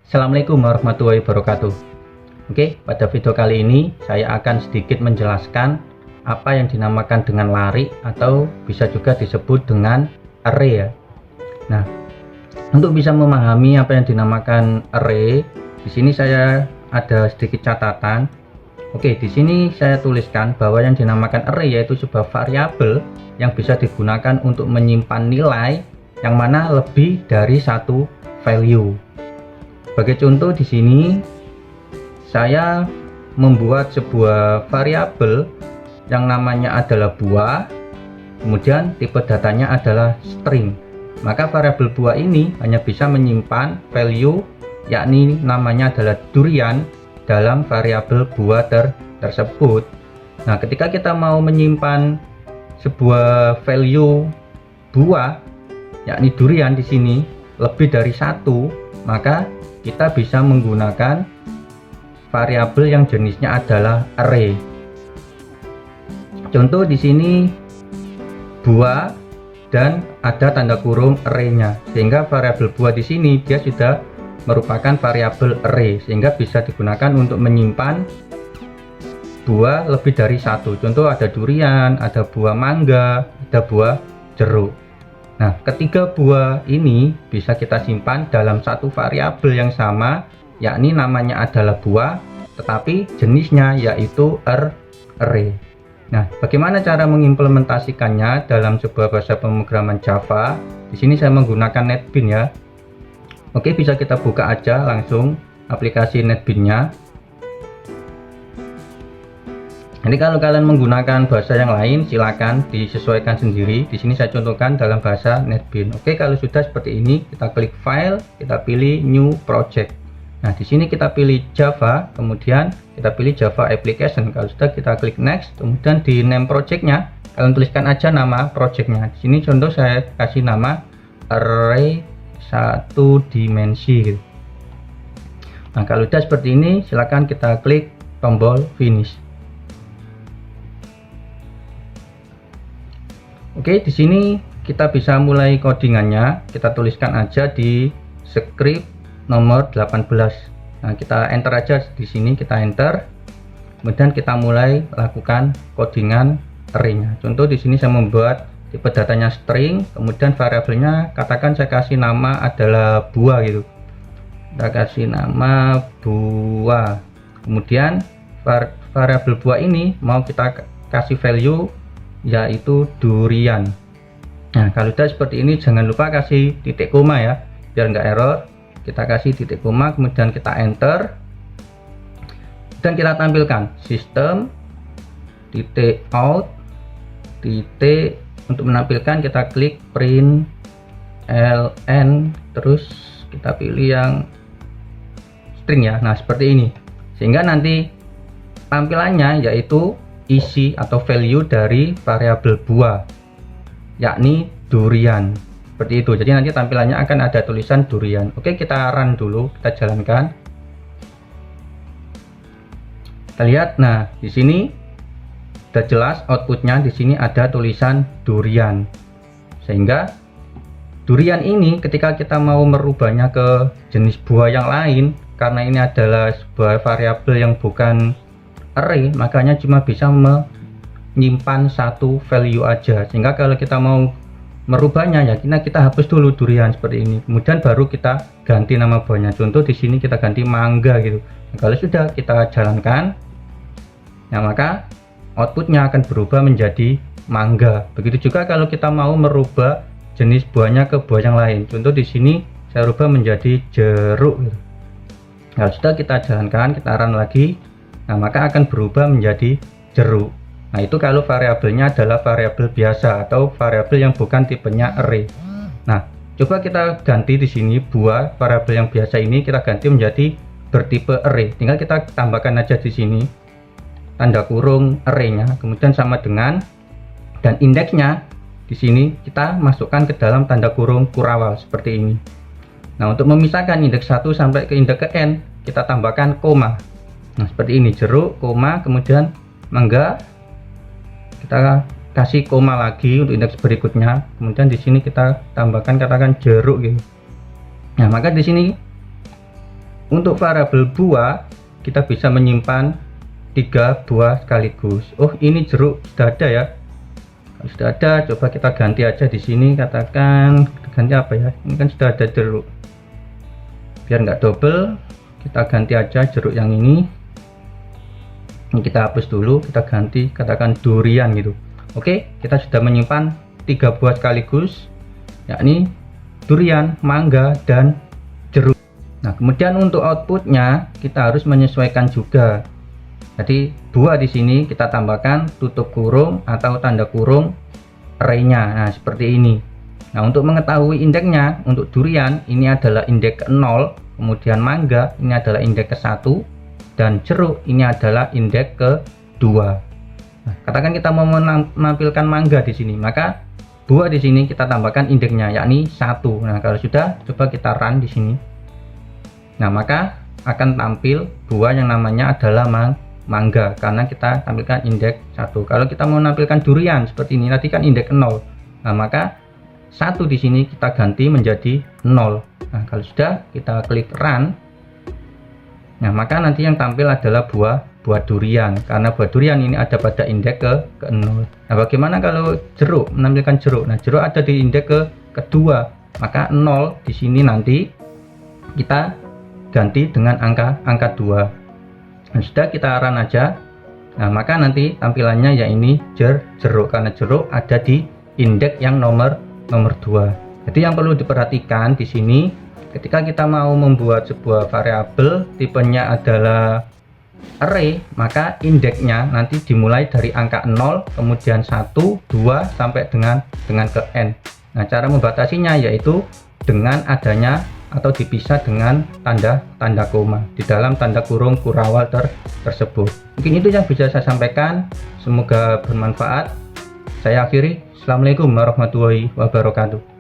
Assalamualaikum warahmatullahi wabarakatuh. Oke, pada video kali ini saya akan sedikit menjelaskan apa yang dinamakan dengan lari atau bisa juga disebut dengan array ya. Nah, untuk bisa memahami apa yang dinamakan array, di sini saya ada sedikit catatan. Oke, di sini saya tuliskan bahwa yang dinamakan array yaitu sebuah variabel yang bisa digunakan untuk menyimpan nilai yang mana lebih dari satu value. Sebagai contoh di sini saya membuat sebuah variabel yang namanya adalah buah, kemudian tipe datanya adalah string. Maka variabel buah ini hanya bisa menyimpan value yakni namanya adalah durian dalam variabel buah tersebut. Nah, ketika kita mau menyimpan sebuah value buah yakni durian di sini lebih dari satu, maka kita bisa menggunakan variabel yang jenisnya adalah array. Contoh di sini buah dan ada tanda kurung array-nya, sehingga variabel buah di sini dia sudah merupakan variabel array sehingga bisa digunakan untuk menyimpan buah lebih dari satu. Contoh ada durian, ada buah mangga, ada buah jeruk. Nah, ketiga buah ini bisa kita simpan dalam satu variabel yang sama, yakni namanya adalah buah, tetapi jenisnya yaitu array. Nah, bagaimana cara mengimplementasikannya dalam sebuah bahasa pemrograman Java? Di sini saya menggunakan NetBeans ya. Oke, bisa kita buka aja langsung aplikasi NetBeans-nya. Jadi kalau kalian menggunakan bahasa yang lain silakan disesuaikan sendiri. Di sini saya contohkan dalam bahasa NetBeans. Oke, kalau sudah seperti ini kita klik file, kita pilih new project. Nah, di sini kita pilih Java, kemudian kita pilih Java application. Kalau sudah kita klik next, kemudian di name projectnya kalian tuliskan aja nama projectnya. Di sini contoh saya kasih nama array satu dimensi. Nah, kalau sudah seperti ini silakan kita klik tombol finish. Oke, di sini kita bisa mulai codingannya. Kita tuliskan aja di script nomor 18. Nah, kita enter aja di sini, kita enter. Kemudian kita mulai lakukan codingan array-nya. Contoh di sini saya membuat tipe datanya string, kemudian variabelnya katakan saya kasih nama adalah buah gitu. Kita kasih nama buah. Kemudian variabel buah ini mau kita kasih value yaitu durian. Nah, kalau sudah seperti ini jangan lupa kasih titik koma ya biar nggak error. Kita kasih titik koma, kemudian kita enter dan kita tampilkan sistem titik out titik. Untuk menampilkan kita klik print ln, terus kita pilih yang string ya. Nah, seperti ini sehingga nanti tampilannya yaitu isi atau value dari variabel buah yakni durian, seperti itu. Jadi nanti tampilannya akan ada tulisan durian. Oke, kita run dulu, kita jalankan. Kita lihat, nah di sini sudah jelas outputnya. Di sini ada tulisan durian, sehingga durian ini ketika kita mau merubahnya ke jenis buah yang lain, karena ini adalah sebuah variabel yang bukan array, makanya cuma bisa menyimpan satu value aja, sehingga kalau kita mau merubahnya ya kita hapus dulu durian seperti ini, kemudian baru kita ganti nama buahnya. Contoh di sini kita ganti mangga gitu. Nah, kalau sudah kita jalankan, nah maka outputnya akan berubah menjadi mangga. Begitu juga kalau kita mau merubah jenis buahnya ke buah yang lain. Contoh di sini saya rubah menjadi jeruk gitu. Nah, sudah kita jalankan, kita run lagi. Nah, maka akan berubah menjadi jeruk. Nah, itu kalau variabelnya adalah variabel biasa atau variabel yang bukan tipenya array. Nah, coba kita ganti di sini buah, variabel yang biasa ini kita ganti menjadi bertipe array. Tinggal kita tambahkan aja di sini tanda kurung array-nya, kemudian sama dengan, dan indeksnya di sini kita masukkan ke dalam tanda kurung kurawal seperti ini. Nah, untuk memisahkan indeks 1 sampai ke indeks ke n, kita tambahkan koma. Nah, seperti ini, jeruk, koma, kemudian mangga, kita kasih koma lagi untuk indeks berikutnya, kemudian di sini kita tambahkan katakan jeruk gitu. Nah, maka di sini Untuk variabel buah kita bisa menyimpan 3 buah sekaligus. Oh, ini jeruk sudah ada ya. Kalau sudah ada, coba kita ganti aja di sini, katakan ganti apa ya, ini kan sudah ada jeruk, biar nggak double kita ganti aja jeruk yang ini kita hapus dulu, kita ganti katakan durian gitu. Oke, kita sudah menyimpan 3 buah sekaligus, yakni durian, mangga, dan jeruk. Nah, kemudian untuk outputnya kita harus menyesuaikan juga. Jadi buah di sini kita tambahkan tutup kurung atau tanda kurung array-nya. Nah, seperti ini. Nah, untuk mengetahui indeksnya, untuk durian ini adalah indeks ke 0, kemudian mangga ini adalah indeks ke 1, dan jeruk ini adalah indeks ke 2. Nah, katakan kita mau menampilkan mangga di sini, maka buah di sini kita tambahkan indeksnya yakni 1. Nah, kalau sudah, coba kita run di sini. Nah, maka akan tampil buah yang namanya adalah mangga karena kita tampilkan indeks 1. Kalau kita mau menampilkan durian seperti ini, tadi kan indeks 0. Nah, maka 1 di sini kita ganti menjadi 0. Nah, kalau sudah, kita klik run. Nah, maka nanti yang tampil adalah buah durian karena buah durian ini ada pada indeks ke 0. Nah, bagaimana kalau jeruk, menampilkan jeruk? Nah, jeruk ada di indeks kedua, maka 0 di sini nanti kita ganti dengan angka 2. Nah, sudah, kita run aja. Nah, maka nanti tampilannya ya ini jeruk karena jeruk ada di indeks yang nomor 2. Jadi yang perlu diperhatikan di sini ketika kita mau membuat sebuah variabel tipenya adalah array, maka indeksnya nanti dimulai dari angka 0, kemudian 1, 2 sampai dengan ke n. Nah, cara membatasinya yaitu dengan adanya atau dipisah dengan tanda koma di dalam tanda kurung kurawal tersebut. Mungkin itu yang bisa saya sampaikan, semoga bermanfaat. Saya akhiri. Assalamualaikum warahmatullahi wabarakatuh.